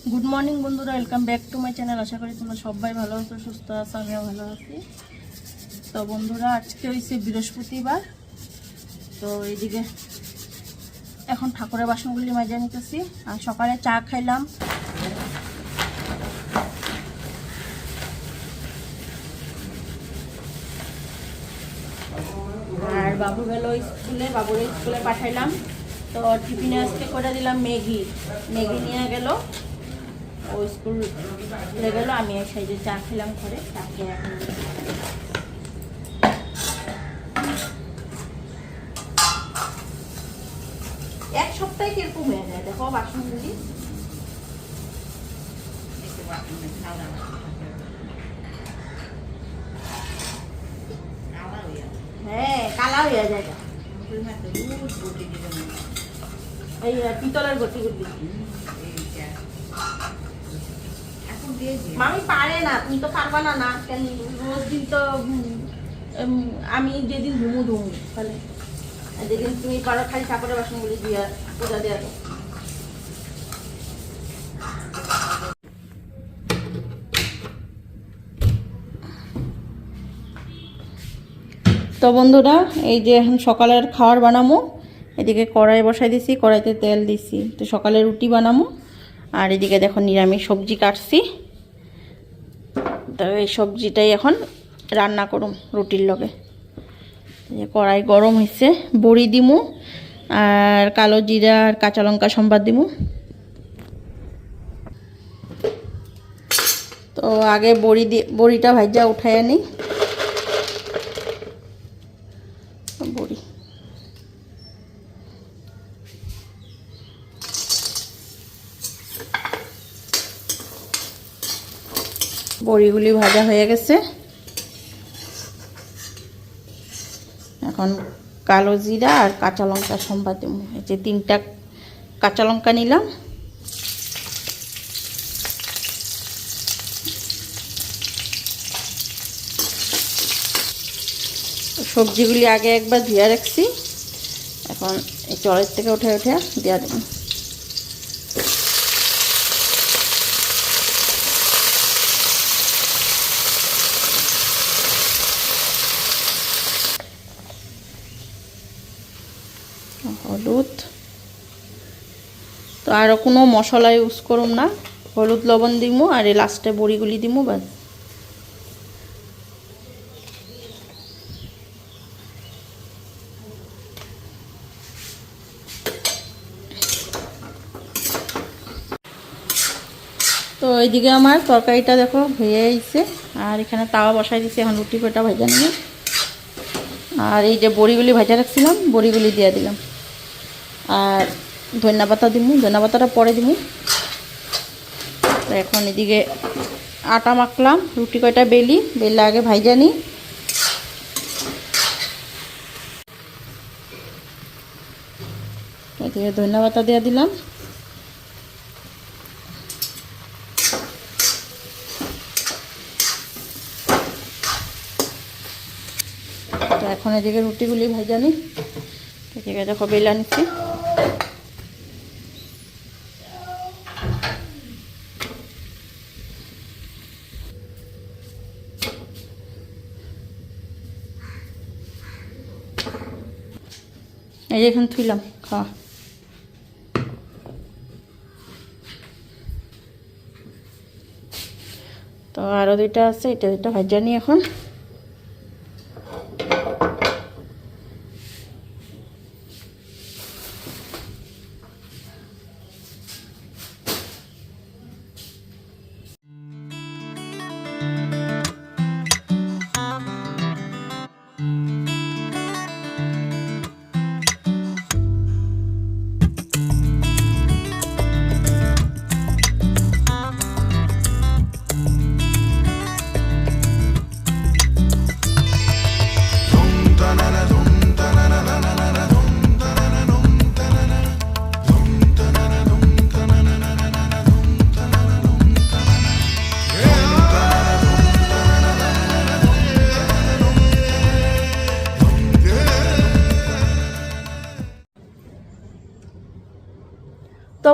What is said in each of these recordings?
Good morning বন্ধুরা, welcome back to my channel. আশা করি তোমরা সবাই ভালো আছো, সুস্থ আছো, আমিও ভালো আছি। তো বন্ধুরা, আজকে হয়েছে বৃহস্পতিবার। তো এইদিকে এখন ঠাকুরের বাসনগুলি মাজা নিতেছি। আর সকালে চা খাইলাম। আর বাবু গেল স্কুলে, বাবুর স্কুলে পাঠাইলাম। তো টিফিনে আজকে করে দিলাম ম্যাগি নিয়ে গেল, ও স্কুল হয়ে গেল। আমি এক সাইডে চা খেলাম ঘরে, চা খেয়ে এখন এক সপ্তাহে কিরকম হয়ে যায় দেখো বাসনগুলি। হ্যাঁ, কালা হয়ে যায়। এই পিতলের গটিগুলি মামি পারে না, তুমি তো পারবা না। না কেন রোজ দিন তো আমি যেদিন ধুমু তাহলে যেদিন তুমি পারো খালি ঠাকুরের বাসনগুলি দিয়া পূজা দেওয়া। তো বন্ধুরা, এই যে এখন সকালের খাবার বানামো। এদিকে কড়াই বসাই দিছি, কড়াইতে তেল দিছি। তো সকালে রুটি বানামো। আর এদিকে দেখো নিরামিষ সবজি কাটছি। তো এই সবজিটাই এখন রান্না করুম রুটির লগে। কড়াই গরম হয়েছে, বড়ি দিমু আর কালো জিরা আর কাঁচা লঙ্কা সম্বাদ দিমু। তো আগে বড়িটা ভাজা উঠাই আনি। বড়ি বড়িগুলি ভাজা হয়ে গেছে। এখন কালো জিরা আর কাঁচা লঙ্কা সম্বাদ দেবো। এই যে 3টা কাঁচা লঙ্কা নিলাম। সবজিগুলি আগে একবার ধুয়ে রাখছি, এখন এই চড়ের থেকে উঠে দেওয়া দেবো। হলুদ তো আরও কোনো মশলা ইউজ করুম না, হলুদ লবণ দিমু আর এই লাস্টে বড়িগুলি দিমু বাস। তো এইদিকে আমার তরকারিটা দেখো হয়ে আইছে। আর এখানে তাওয়া বসাই দিছি, এখন রুটি কটা ভাজা নিয়ে। আর এই যে বড়িগুলি ভাজা রাখছিলাম, বড়িগুলি দিয়ে দিলাম। আর ধনিয়া পাতা দিমু, ধনিয়া পাতাটা পরে দিমু। তো এখন এদিকে আটা মাখলাম, রুটি কয়টা বেলে আগে ভাজা নিই। এদিকে ধনিয়া পাতা দিয়ে দিলাম। তো এখন এদিকে রুটিগুলি ভাজা নিই। এদিকে দেখো বেলা নিচ্ছি। এই যে এখন থুইলাম খাওয়া। তো আরও 2টা আছে, এটা 2টা ভাজা নিই এখন।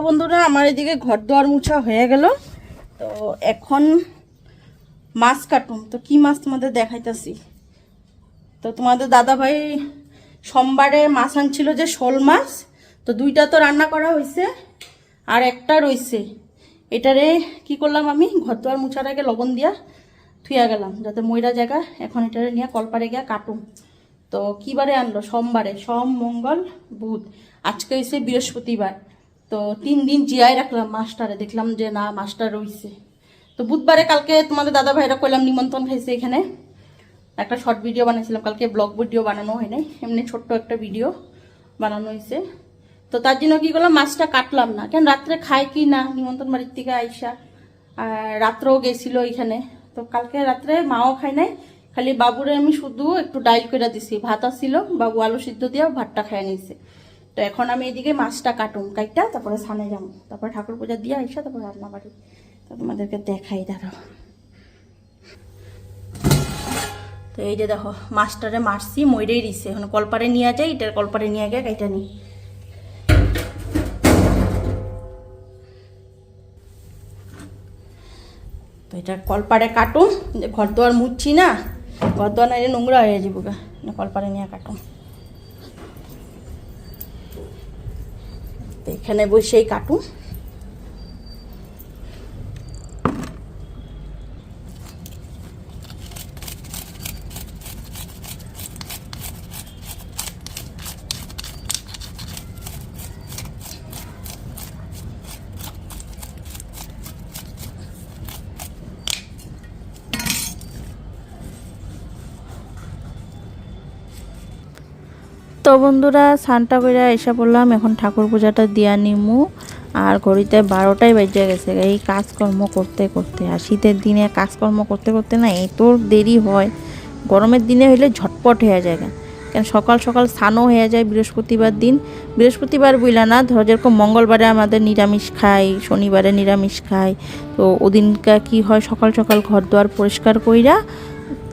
বন্ধুরা আমার এদিকে ঘর দোয়ার মুছা হয়ে গেল। তো এখন মাছ কাটুন। তো কি মাছ তোমাদের দেখাইতেছি। তো তোমাদের দাদাভাই সোমবারে মাছ আনছিল যে শোল মাছ, তো 2টা তো রান্না করা হয়েছে আর একটা রয়েছে। এটারে কি করলাম, আমি ঘর দোয়ার মুছার আগে লবণ দিয়া থুয়া গেলাম যাতে ময়রা জায়গা। এখন এটারে নিয়ে কলপারে গিয়া কাটুম। তো কী বারে আনলো? সোমবারে, সোম মঙ্গল বুধ, আজকে হয়েছে বৃহস্পতিবার। তো 3 দিন জিয়াই রাখলাম মাছটারে, দেখলাম যে না মাছটা রয়েছে। তো বুধবারে কালকে তোমাদের দাদা ভাইরা কইলাম নিমন্ত্রণ খাইছে, এখানে একটা শর্ট ভিডিও বানাইছিলাম, কালকে ব্লগ ভিডিও বানানো হয় নাই, এমনি ছোট্ট একটা ভিডিও বানানো হয়েছে। তো তার জন্য কী করলাম, মাছটা কাটলাম না, কেন রাত্রে খায় কি না নিমন্ত্রণ বাড়ির থেকে আইসা, আর রাত্রেও গেছিলো এখানে। তো কালকে রাত্রে মাও খাই নাই, খালি বাবুরে আমি শুধু একটু ডাইল করে দিছি, ভাত আসছিল, বাবু আলু সিদ্ধ দিয়ে ভাতটা খেয়ে নিয়েছে। তো এখন আমি এদিকে মাছটা কাটুম, কাইটা তারপরে ছানে যাবো, তারপরে ঠাকুর পূজা দিয়ে আইসা তারপর রান্না বাড়ি। তো তোমাদেরকে দেখাই দাঁড়াও। তো এই যে দেখো মাছটারে মারছি, ময়রেই দিছে, এখন কলপারে নিয়ে যাই, এটার কলপারে নিয়ে গিয়ে কাইটা নিই। তো এটা কলপারে কাটুম, যে ঘর দোয়ার মুছছি না, ঘর দোয়ার না নোংরা হয়ে যাবো গা, কলপারে নিয়ে কাটুম। তো এখানে বসেই কাটুম। তো বন্ধুরা স্নানটা করে এসে পড়লাম, এখন ঠাকুর পূজাটা দিয়া নিমু। আর ঘড়িতে 12টাই বেজে গেছে এই কাজকর্ম করতে করতে। আর শীতের দিনে কাজকর্ম করতে করতে না এত দেরি হয়, গরমের দিনে হইলে ঝটপট হয়ে যায়, কেন সকাল সকাল স্নানও হয়ে যায় বৃহস্পতিবার দিন। বৃহস্পতিবার বুঝলা না, ধরো যেরকম মঙ্গলবারে আমাদের নিরামিষ খাই, শনিবারে নিরামিষ খাই, তো ওদিনকা কি হয় সকাল সকাল ঘর দুয়ার পরিষ্কার কইরা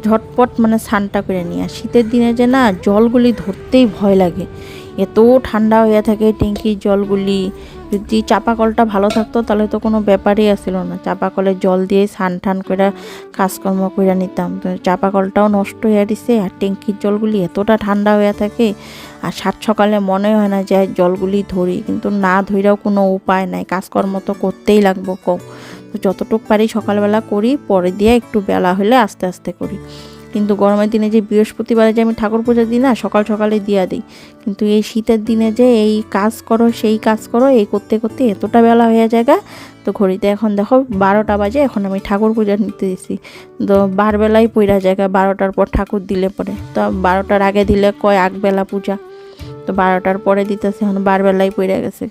ঝটপট মানে স্নানটা করে নিই। আর শীতের দিনে যে না জলগুলি ধরতেই ভয় লাগে, এত ঠান্ডা হয়ে থাকে ট্যাঙ্কির জলগুলি। যদি চাপা কলটা ভালো থাকতো তাহলে তো কোনো ব্যাপারই আসছিল না, চাপা কলের জল দিয়ে স্নান টান করে কাজকর্ম করে নিতাম। তো চাপা কলটাও নষ্ট হয়ে দিছে, আর ট্যাঙ্কির জলগুলি এতটা ঠান্ডা হয়ে থাকে, আর সাত সকালে মনে হয় না যে জলগুলি ধরি, কিন্তু না ধরেও কোনো উপায় নাই, কাজকর্ম তো করতেই লাগবো কম। তো যতটুকু পারি সকালবেলা করি, পরে দিয়ে একটু বেলা হলে আস্তে আস্তে করি। কিন্তু গরমের দিনে যে বৃহস্পতিবারে যে আমি ঠাকুর পূজা দিই না, সকাল সকালে দিয়া দিই, কিন্তু এই শীতের দিনে যে এই কাজ করো সেই কাজ করো, এই করতে করতে এতটা বেলা হয়ে যায়। তো ঘড়িতে এখন দেখো 12টা বাজে, এখন আমি ঠাকুর পূজা নিতে দিছি। তো বারবেলাই পইরা জায়গা, 12টার পর ঠাকুর দিলে পরে, তো 12টার আগে দিলে কয় আগবেলা পূজা, তো 12টার পরে দিতেছে, এখন বারবেলাই পইরা গেছে।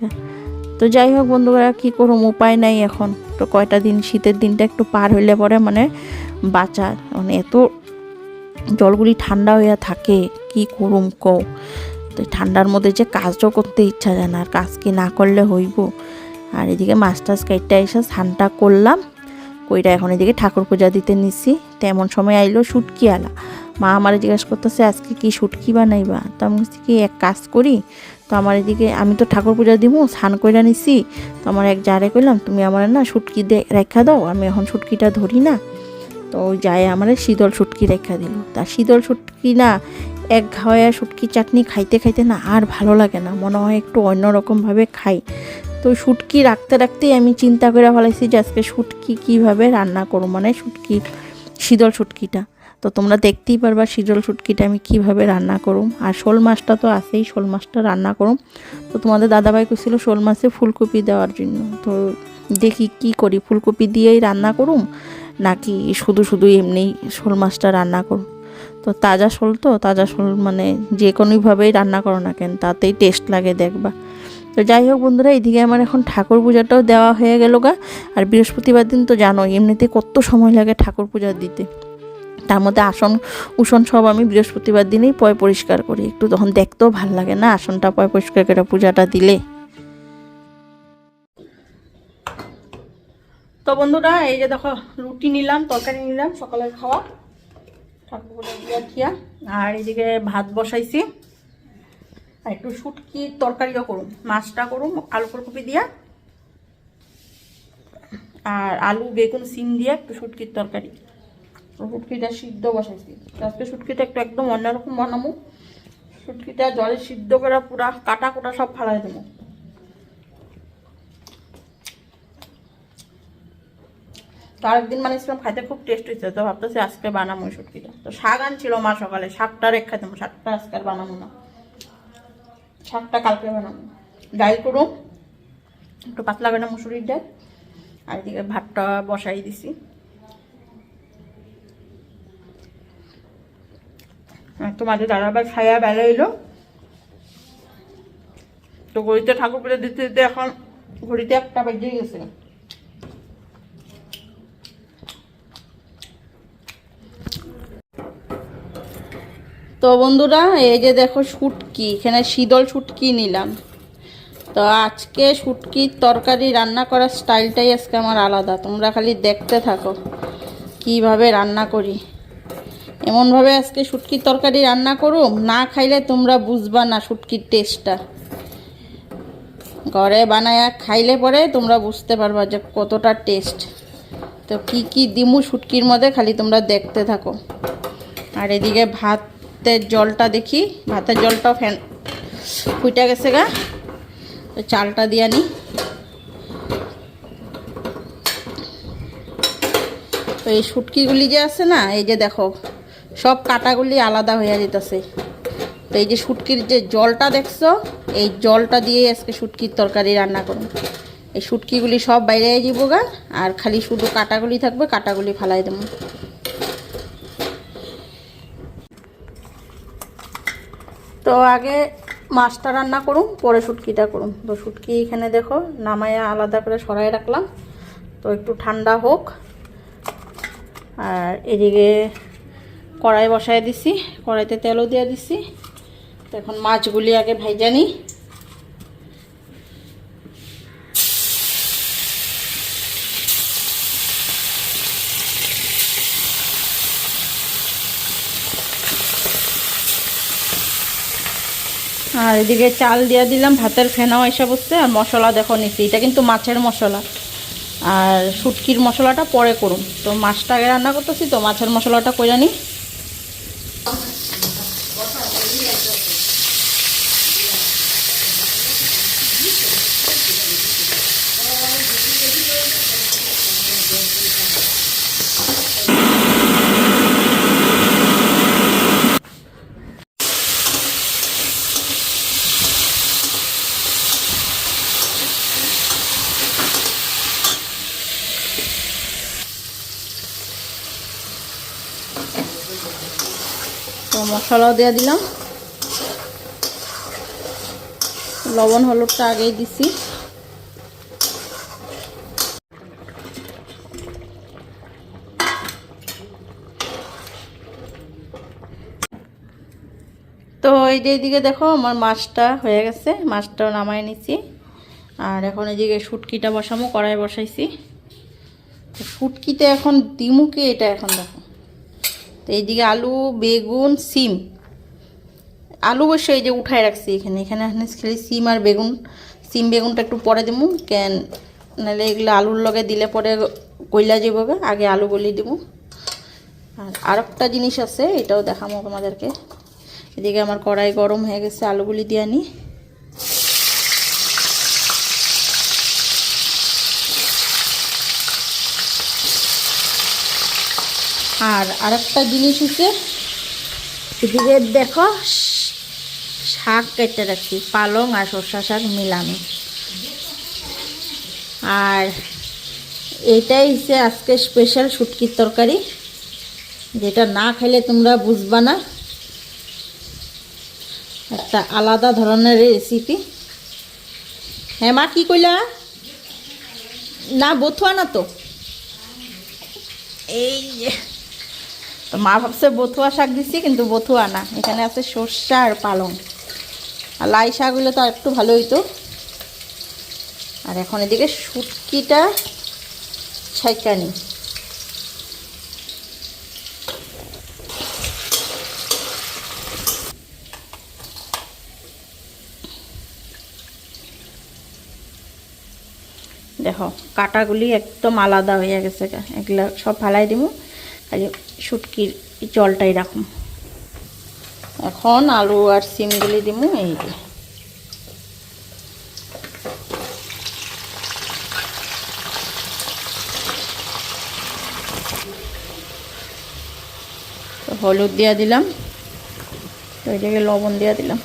তো যাই হোক বন্ধুরা, কী করুম, উপায় নাই এখন। তো কয়টা দিন শীতের দিনটা একটু পার হইলে পরে মানে বাঁচার, মানে এত জলগুলি ঠান্ডা হইয়া থাকে, কি করুম কও। তো ঠান্ডার মধ্যে যে কাজও করতে ইচ্ছা যায় না, আর কাজ কি না করলে হইব। আর এদিকে মাছ টাছ কাইটটা এসে স্নানটা করলাম, কইরা এখন এদিকে ঠাকুর পূজা দিতে নিচ্ছি। তো এমন সময় আইলো শুটকি আলা। মা আমার জিজ্ঞাসা করতেছে আজকে কি শুটকি বানাইবা, তো আমি বলছি কি এক কাজ করি, তো আমার এদিকে আমি তো ঠাকুর পূজা দিব, স্নান কইরা নিছি। তো আমার এক জারে কইলাম তুমি আমার না শুটকি রেখা দাও, আমি এখন শুটকিটা ধরি না। তো ওই যায় আমার শীতল শুটকি রেখা দিল। তার শীতল শুটকি না এক ঘাওয়া শুটকি চাটনি খাইতে খাইতে না আর ভালো লাগে না, মনে হয় একটু অন্যরকমভাবে খাই। তো শুটকি রাখতে রাখতেই আমি চিন্তা করে ফেলাইছি যে আজকে শুটকি কীভাবে রান্না করব, মানে শুটকি শীতল শুটকিটা। তো তোমরা দেখতেই পারবা শীতল শুটকিটা আমি কিভাবে রান্না করুম। আর শোল মাছটা তো আছেই, শোল মাছটা রান্না করুম। তো তোমাদের দাদাভাই কইছিল শোল মাছে ফুলকপি দেওয়ার জন্য, তো দেখি কি করি, ফুলকপি দিয়েই রান্না করুম নাকি শুধু শুধু এমনি শোল মাছটা রান্না করুম। তো তাজা শোল, তো তাজা শোল মানে যে কোনোভাবেই রান্না করো না কেন তাতেই টেস্ট লাগে দেখবা। তো যাই হোক বন্ধুরা, এইদিকে আমার এখন ঠাকুর পূজাটাও দেওয়া হয়ে গেল গা। আর বৃহস্পতিবার দিন তো জানো এমনিতে কত সময় লাগে ঠাকুর পূজা দিতে, তার মধ্যে আসন উসন সব আমি বৃহস্পতিবার দিনেই পয় পরিষ্কার করি, একটু তখন দেখতেও ভাল লাগে না আসনটা পয় পরিষ্কার করে পূজাটা দিলে। তো বন্ধুরা এই যে দেখো রুটি নিলাম, তরকারি নিলাম, সকালের খাওয়া ঠাকুর পূজা দিয়া খিয়া। আর এদিকে ভাত বসাইছি, আর একটু শুটকির তরকারিও করুম, মাছটা করুম আলু ফুলকপি দিয়া, আর আলু বেগুন সিম দিয়ে একটু শুটকির তরকারি। শুটকিটা সিদ্ধ বসাইছি আজকে। শুটকিটা একটু একদম অন্যরকম বানাবো। শুটকিটা জলে সিদ্ধ করে পুরা কাটা কোটা সব ফালাই দেবো। তো আরেকদিন বানিয়েছিলাম, খাইতে খুব টেস্ট হয়েছে, তো ভাবতেছি আজকে বানাবো শুটকিটা। তো শাক আনছিল মা সকালে, শাকটা রেখে দেবো, শাকটা আজকে আর বানাবো না, শাকটা কালকে বানাবো। ডাল করুম একটু পাতলা করে মুসুরির ডাল, আর এদিকে ভাতটা বসাই দিছি। তোমাদের দাদাবার খাইয়া বেলা এলো, তো ঘড়িতে ঠাকুর পুজো দিতে দিতে এখন ঘড়িতে 1টা বেজে গেছে। তো বন্ধুরা এই যে দেখো শুটকি, এখানে শীতল শুটকি নিলাম। তো আজকে শুটকির তরকারি রান্না করার স্টাইলটাই আজকে আমার আলাদা, তোমরা খালি দেখতে থাকো কিভাবে রান্না করি। এমনভাবে আজকে শুটকির তরকারি রান্না করুম, না খাইলে তোমরা বুঝবা না শুটকির টেস্টটা। ঘরে বানায়া খাইলে পরে তোমরা বুঝতে পারবা যে কতটা টেস্ট। তো কি কি দিমু শুটকির মধ্যে খালি তোমরা দেখতে থাকো। আর এদিকে ভাতের জলটা দেখি, ভাতের জলটাও ফ্যান ফুটে গেছে গা, তো চালটা দিয়ে নি। তো এই শুটকিগুলি যে আছে না, এই যে দেখো সব কাটাগুলি আলাদা হয়ে যেতেছে। তো এই যে শুটকির যে জলটা দেখছো, এই জলটা দিয়ে আজকে শুটকির তরকারি রান্না করুন। এই শুটকিগুলি সব বাইরে যাব গা, আর খালি শুধু কাটাগুলি থাকবে, কাটাগুলি ফালাই দেবো। তো আগে মাছটা রান্না করুন, পরে শুটকিটা করুন। তো শুটকি এখানে দেখো নামায়া আলাদা করে সরাই রাখলাম, তো একটু ঠান্ডা হোক। আর এদিকে কড়াই বসাই দিছি, কড়াইতে তেলও দিয়ে দিছি। তো এখন মাছগুলি আগে ভাইজা নিই। আর এদিকে চাল দিয়ে দিলাম, ভাতের ফেনাও এসে বসছে। আর মশলা দেখো নিচ্ছি, এটা কিন্তু মাছের মশলা, আর শুটকির মশলাটা পরে করুন। তো মাছটা আগে রান্না করতেছি, তো মাছের মশলাটা করে নিই। তো মশলাও দিয়ে দিলাম, লবণ হলুদটা আগেই দিছি। তো এই যে এইদিকে দেখো আমার মাছটা হয়ে গেছে, মাছটাও নামাই নিছি। আর এখন এইদিকে শুটকিটা বসামো, কড়াই বসাইছি। শুটকিতে এখন দিমুকে এটা এখন দেখো। তো এইদিকে আলু বেগুন সিম, আলু অবশ্য এই যে উঠায় রাখছি এখানে, এখানে খালি সিম আর বেগুন। সিম বেগুনটা একটু পরে দেবো, কেন নাহলে এগুলো আলুর লগে দিলে পরে কইলা যাবো, আগে আলু গলি দেবো। আর একটা জিনিস আছে, এটাও দেখাবো তোমাদেরকে। এদিকে আমার কড়াই গরম হয়ে গেছে, আলুগুলি দিয়ে নিই। আর আরেকটা জিনিস হচ্ছে, এদিকে দেখো শাক কেটে রাখছি, পালং আর সর্ষা শাক মিলানো। আর এটাই হচ্ছে আজকে স্পেশাল শুটকির তরকারি, যেটা না খাইলে তোমরা বুঝবা না, একটা আলাদা ধরনের রেসিপি। হ্যাঁ মা, কি কইলা? না বথুয়া না তো, এই যে তো মা ভাবছে বথুয়া শাক দিচ্ছি, কিন্তু বথুয়া না, এখানে আছে সর্ষা আর পালং। আর লাই শাক হইলে তো একটু ভালো হইতো। আর এখন এদিকে শুটকিটা ছাইকা নিই। দেখো কাটাগুলি একদম আলাদা হয়ে গেছে, এগুলা সব ফালাই দিব, খালি শুটকির জলটাই রাখুন। এখন আলু আর সিমগুলি দিব এই যে। তো হলুদ দিয়া দিলাম, তো এই জায়গায় লবণ দিয়া দিলাম।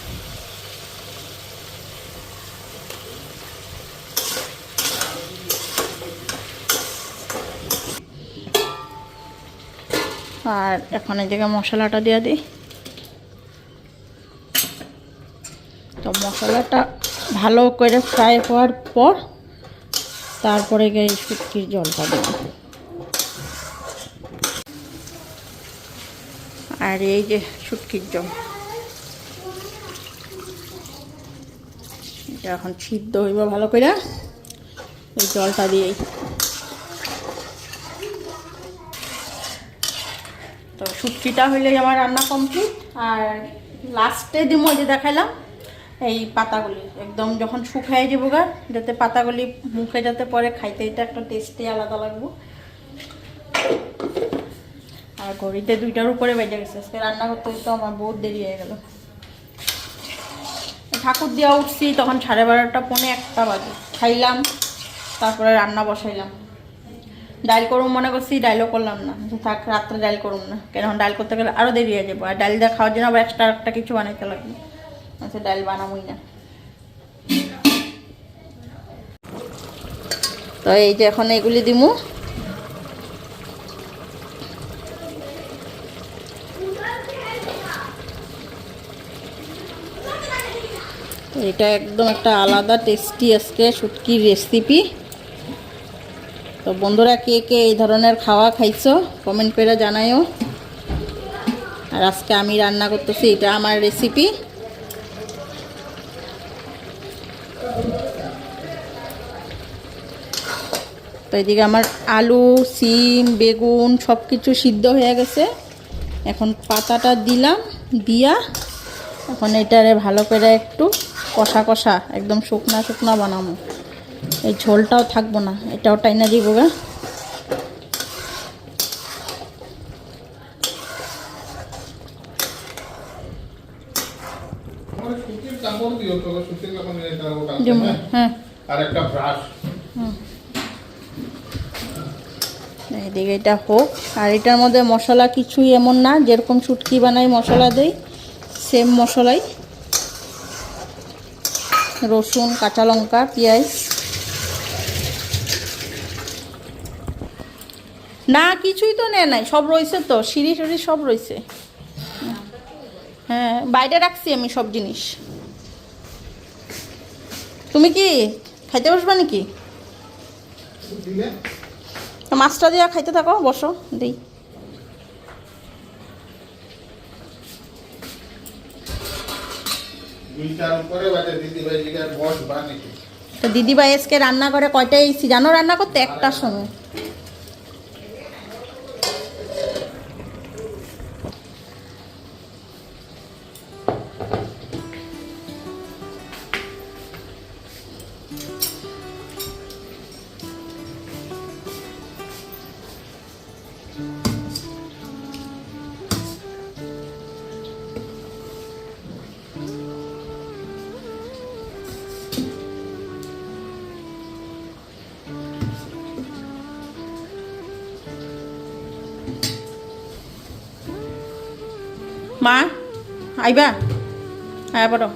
আর এখন এই জায়গায় মশলাটা দিয়ে দিই। তো মশলাটা ভালো করে ফ্রাই হওয়ার পর তারপরে গিয়ে শুটকির জলটা দেব। আর এই যে শুটকির জল, এটা এখন সিদ্ধ হইব ভালো করে এই জলটা দিয়েই। তো শুটকিটা হইলে আমার রান্না কমপ্লিট। আর লাস্টে দিব যে দেখাইলাম এই পাতাগুলি, একদম যখন শুকাই যাবো গা, যাতে পাতাগুলি মুখে যাতে পরে খাইতে এটা একটা টেস্টই আলাদা লাগবো। আর ঘড়িতে 2টার উপরে বেজে গেছে, আজকে রান্না করতে তো আমার বহুত দেরি হয়ে গেল। ঠাকুর দিয়া উঠছি তখন 12:30 পৌনে 1টা বাজে, খাইলাম তারপরে রান্না বসাইলাম। ডাইল করুম মনে করছি, ডাইলও করলাম না, থাক রাত্রে ডাইল করুম না, কেন ডাইল করতে গেলে আরও দেরি হয়ে যাবো। আর ডাইল দিয়ে খাওয়ার জন্য আবার এক্সট্রা একটা কিছু বানাইতে লাগবে, আচ্ছা ডাইল বানাবোই না। তো এই যে এখন এগুলি দিমু। এটা একদম একটা আলাদা টেস্টি আজকে শুটকির রেসিপি। তো বন্ধুরা কে কে এই ধরনের খাওয়া খাইছো কমেন্ট করে জানাইও। আর আজকে আমি রান্না করতেছি, এটা আমার রেসিপি। তো এদিকে আমার আলু, সিম, বেগুন সব কিছু সিদ্ধ হয়ে গেছে। এখন পাতাটা দিলাম, দিয়া এখন এটারে ভালো করে একটু কষা কষা একদম শুকনা শুকনা বানাবো। এই ঝোলটাও থাকবো না, এটাও টাইনা দিব গা। হ্যাঁ এদিকে এটা হোক। আর এটার মধ্যে মশলা কিছুই এমন না, যেরকম শুটকি বানাই মশলা দেই সেম মশলাই, রসুন, কাঁচা লঙ্কা, পেঁয়াজ। না কিছুই তো নেয় নাই, সব রয়েছে তো, সিঁড়ি সিঁড়ি সব রয়েছে। হ্যাঁ বাইরে রাখছি আমি সব জিনিস। তুমি কি খাইতে বসবা নাকি? মাছটা দিয়া খাইতে থাকো, বসো দিই। তো দিদিভাই আজকে রান্না করে কয়টায় এসেছি জানো রান্না করতে? 1টার সময়। মা আইবা? আয়া পড়ো।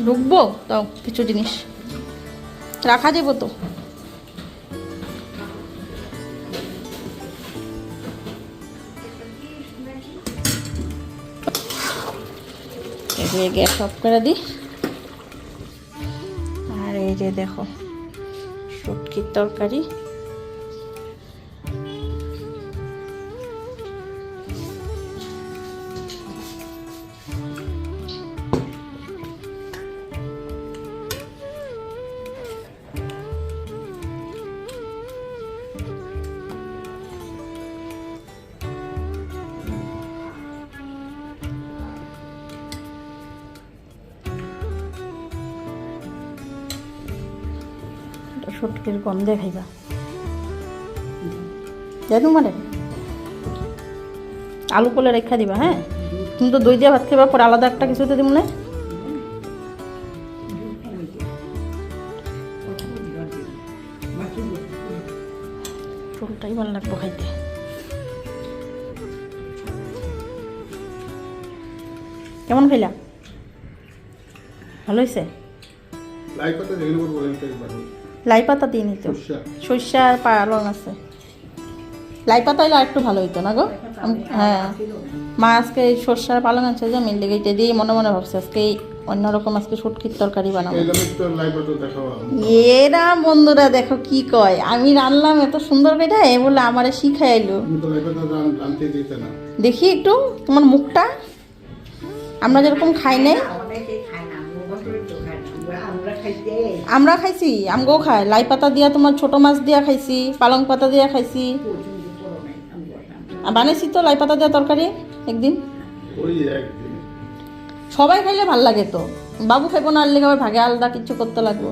ঢুকবো তাও কিছু জিনিস রাখা যাব তো। গ্যাস অফ করে দিই। আর এই যে দেখো শুটকির তরকারি। শুটকির গন্ধে খাইবা জানো মানে আলু কোলে রেখা দিবা। হ্যাঁ, তুমি তো দই দিয়ে ভাত খাইবা, পরে আলাদা একটা কিছুতে দিব না। ঝোলটাই ভালো লাগবো খাইতে। কেমন খাইলা? ভালো হয়েছে? লাই পাতা দিয়ে নিত, সর্ষে আর পালং আছে। লাই পাতা হলে একটু ভালো হইতো না গো। হ্যাঁ, মা আজকে এই সর্ষে আর পালং আছে যে মিল লেগে দিয়ে মনে মনে ভাবছে আজকে অন্যরকম আজকে শুটকির তরকারি বানাবো। এরা বন্ধুরা দেখো কি কয়, আমি রান্নাম এত সুন্দর করে এ বলে আমারে শিখাই এলো। দেখি একটু তোমার মুখটা, আমরা যেরকম খাই নাই। আমরা খাইছি, আমগো খাই লাই পাতা দিয়া, তোমার ছোট মাছ দিয়া খাইছি, পালং পাতা দিয়া খাইছি, বানাইছি তো লাই পাতা দিয়া তরকারি একদিন। সবাই খাইলে ভাল লাগে তো, বাবু খাইবো না, আনলে আবার ভাগে আলাদা কিছু করতে লাগবো।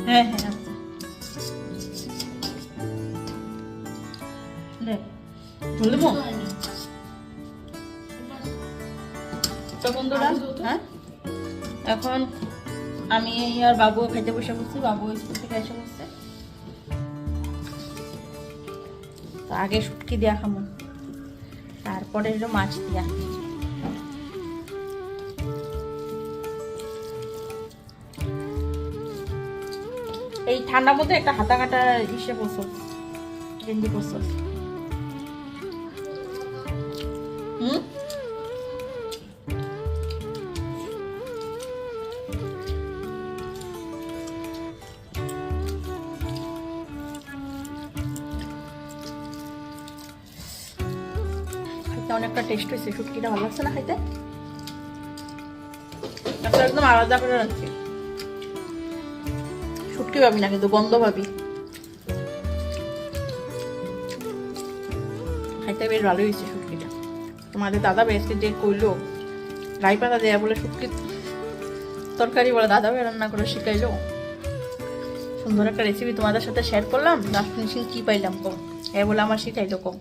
হ্যাঁ হ্যাঁ তো বন্ধুরা, হ্যাঁ এখন আমি আর বাবু খাইতে বসে বসছি। বাবু স্কুল থেকে এসে বসছে, তো আগে শুটকি দিয়া খামো, তারপরে হলো মাছ দিয়া। এই ঠান্ডার মধ্যে একটা হাতা কাটা ইসে পড়ছো, গেঞ্জি পড়ছো। অনেকটা টেস্ট হয়েছে, শুটকিটা ভালো লাগছে না খাইতে? একদম আলাদা করে রাখছি, শুটকি পাবি না কিন্তু গন্ধ পাবি। খাইতে বেশ ভালো হয়েছে শুটকিটা। তোমাদের দাদা বেশকে যে কইলো লাই পাতা দেয়া বলে শুটকি তরকারি বলে দাদা ভাই রান্না করে শিখাইলো। সুন্দর একটা রেসিপি তোমাদের সাথে শেয়ার করলাম, লাস্ট ফিনিশিং কি পাইলাম কম, বলে আমার শিখাইলো কম।